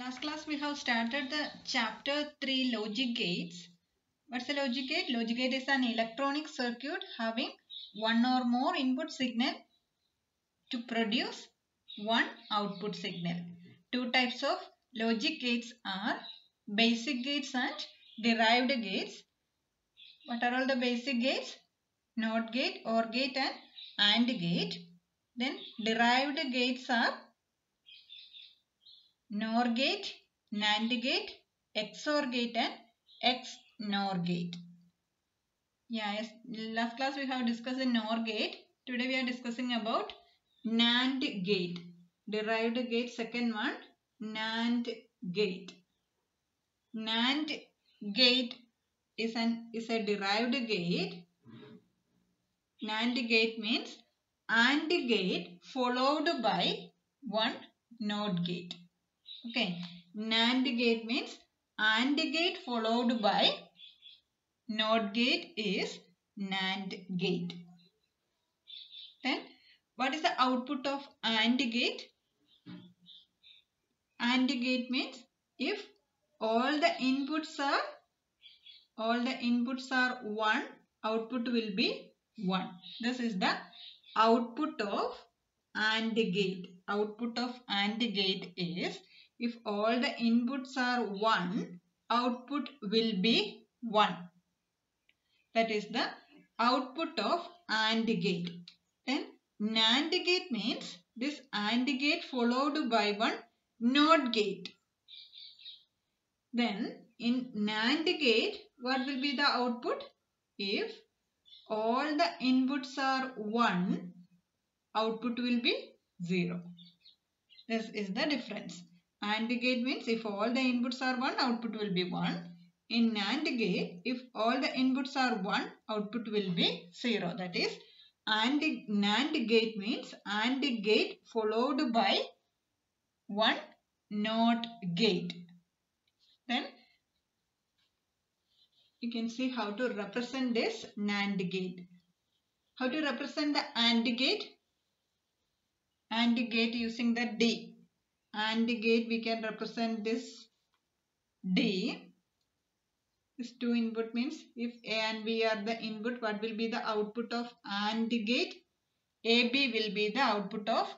Last class we have started the chapter 3 logic gates. What's a logic gate? Logic gate is an electronic circuit having one or more input signal to produce one output signal. Two types of logic gates are basic gates and derived gates. What are all the basic gates? NOT gate, OR gate and AND gate. Then derived gates are NOR gate, NAND gate, XOR gate and XNOR gate. Yes, last class we have discussed the NOR gate. Today we are discussing about NAND gate. Derived gate, second one, NAND gate. NAND gate is a derived gate. NAND gate means AND gate followed by one NOT gate. Okay, NAND gate means AND gate followed by NOT gate is NAND gate. Then what is the output of AND gate? AND gate means if all the inputs are 1, output will be 1. This is the output of AND gate. Output of AND gate is if all the inputs are 1, output will be 1. That is the output of AND gate. Then NAND gate means this AND gate followed by one NOT gate. Then in NAND gate, what will be the output? If all the inputs are 1, output will be 0. This is the difference. AND gate means if all the inputs are 1, output will be 1. In NAND gate, if all the inputs are 1, output will be 0. That is, NAND gate means AND gate followed by one NOT gate. Then you can see how to represent this NAND gate. How to represent the AND gate? AND gate using the D. AND gate we can represent this D. This 2 input means if A and B are the input, what will be the output of AND gate? AB will be the output of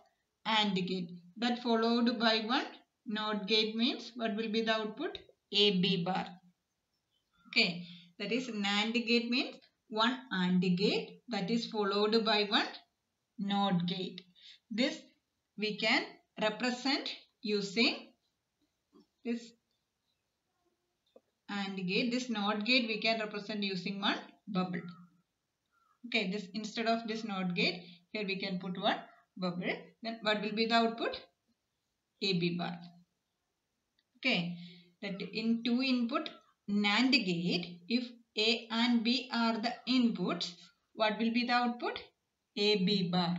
AND gate. That followed by one NOT gate means what will be the output? AB bar. Okay, that is NAND gate means one AND gate that is followed by one NOT gate. This we can represent using this AND gate. This NOT gate we can represent using one bubble. Okay, this instead of this NOT gate, here we can put one bubble. Then what will be the output? AB bar. Okay, that in 2 input NAND gate, if A and B are the inputs, what will be the output? AB bar.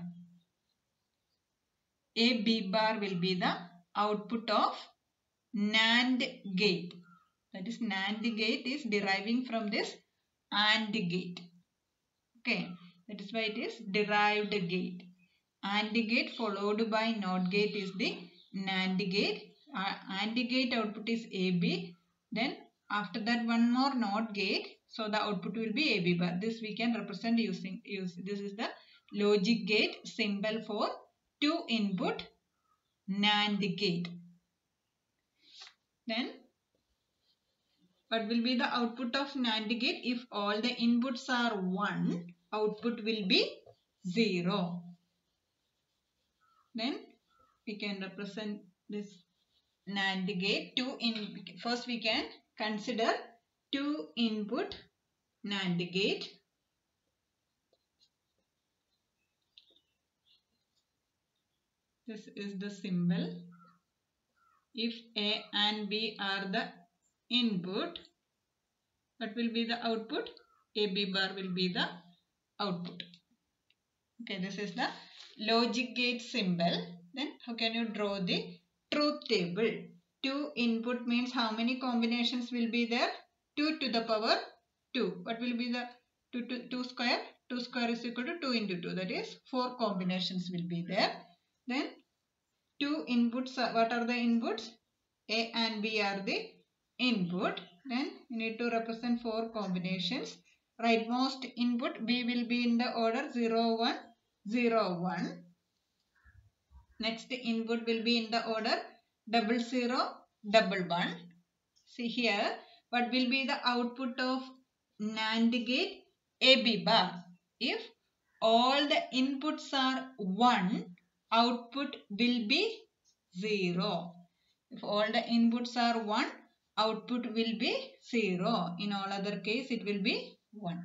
AB bar will be the output of NAND gate. That is, NAND gate is deriving from this AND gate. Okay, that is why it is derived gate. AND gate followed by NOT gate is the NAND gate. AND gate output is AB. Then after that one more NOT gate. So the output will be AB bar. This we can represent using this is the logic gate symbol for 2 input NAND gate. Then what will be the output of NAND gate? If all the inputs are 1, output will be 0. Then we can represent this NAND gate. First we can consider 2 input NAND gate. This is the symbol. If A and B are the input, what will be the output? AB bar will be the output. Okay, this is the logic gate symbol. Then how can you draw the truth table? 2 input means how many combinations will be there? 2 to the power 2. What will be the 2 square? 2 square is equal to 2 into 2. That is 4 combinations will be there. Then 2 inputs. What are the inputs? A and B are the input. Then we need to represent 4 combinations. Rightmost input B will be in the order 0, 1, 0, 1. Next input will be in the order 0, 0, 1, 1. See here, what will be the output of NAND gate? AB bar. If all the inputs are 1, output will be 0. If all the inputs are 1, output will be 0. In all other case, it will be 1.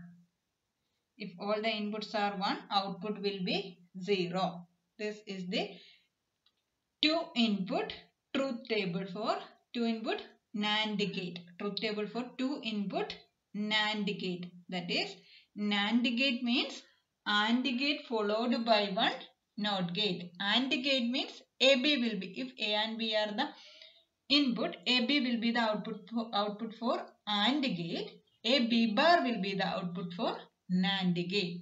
If all the inputs are 1, output will be 0. This is the 2-input truth table for 2-input NAND gate. Truth table for 2-input NAND gate. That is, NAND gate means AND gate followed by one NOT gate. AND gate means AB will be, if A and B are the input, AB will be the output for AND gate. AB bar will be the output for NAND gate.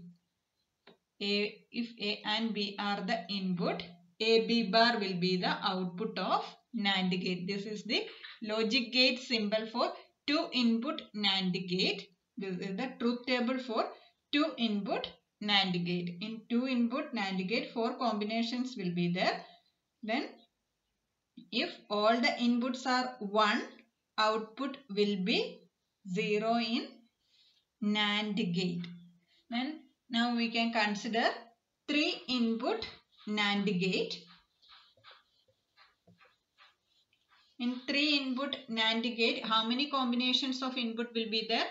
If A and B are the input, AB bar will be the output of NAND gate. This is the logic gate symbol for 2-input NAND gate. This is the truth table for 2-input NAND gate. In 2-input NAND gate, 4 combinations will be there. Then, if all the inputs are 1, output will be 0 in NAND gate. Then, now we can consider 3-input NAND gate. In 3-input NAND gate, how many combinations of input will be there?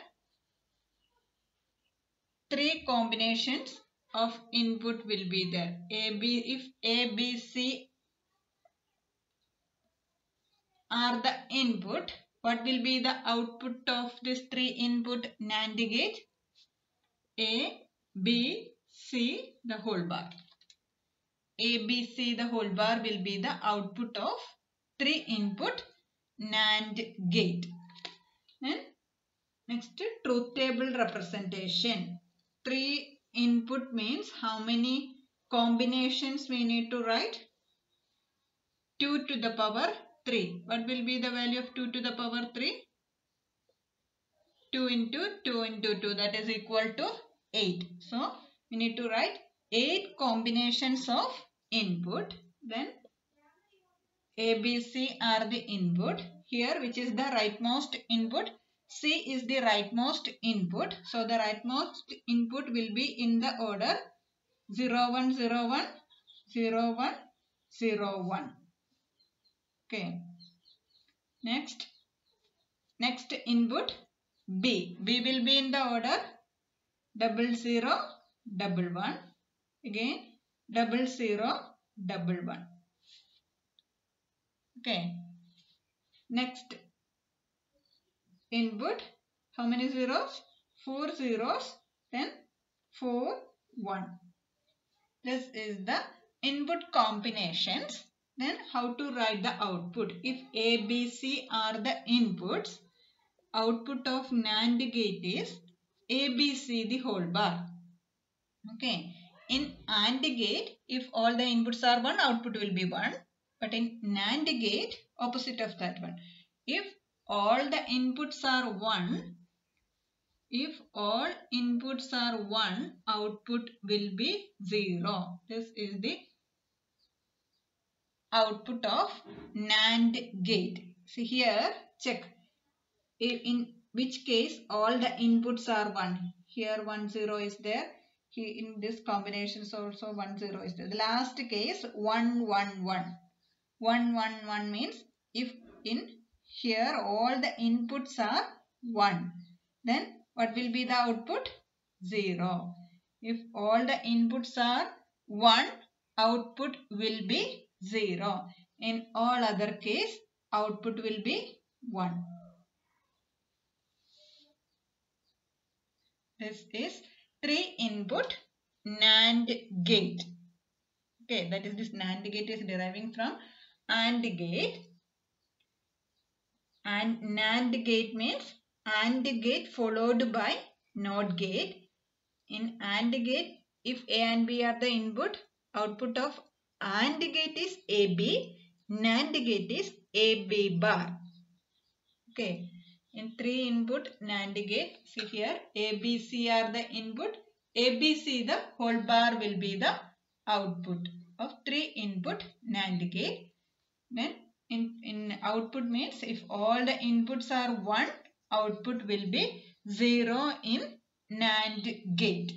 3 combinations of input will be there. If A, B, C are the input, what will be the output of this 3-input NAND gate? A, B, C the whole bar. A, B, C the whole bar will be the output of 3-input NAND gate. Then next, truth table representation. 3 input means how many combinations we need to write? 2 to the power 3. What will be the value of 2 to the power 3? 2 into 2 into 2, that is equal to 8. So, we need to write 8 combinations of input. Then A, B, C are the input. Here, which is the rightmost input? C is the rightmost input. So, the rightmost input will be in the order 0, 1, 0, 1, 0, 1, 0, 1. Okay. Next input B. B will be in the order 0, 0, 1, 1. Again 0, 0, 1, 1. Okay. Next input, how many zeros? 4 zeros, then 4, 1. This is the input combinations. Then how to write the output? If A, B, C are the inputs, output of NAND gate is A, B, C the whole bar. Okay. In AND gate, if all the inputs are 1, output will be 1. But in NAND gate, opposite of that one. If all the inputs are 1, output will be 0. This is the output of NAND gate. See here, check. In which case all the inputs are 1. Here 1, 0 is there. Here in this combinations also 1, 0 is there. The last case 1, 1, 1. 1, 1, 1 means if in here all the inputs are 1, then what will be the output? 0. If all the inputs are 1, output will be 0. In all other case, output will be 1. This is 3-input NAND gate. Okay, that is, this NAND gate is deriving from AND gate. And NAND gate means AND gate followed by NOT gate. In AND gate, if A and B are the input, output of AND gate is AB, NAND gate is AB bar. Okay. In 3 input NAND gate, see here ABC are the input, ABC the whole bar will be the output of 3 input NAND gate. Then in output means if all the inputs are 1, output will be 0 in NAND gate.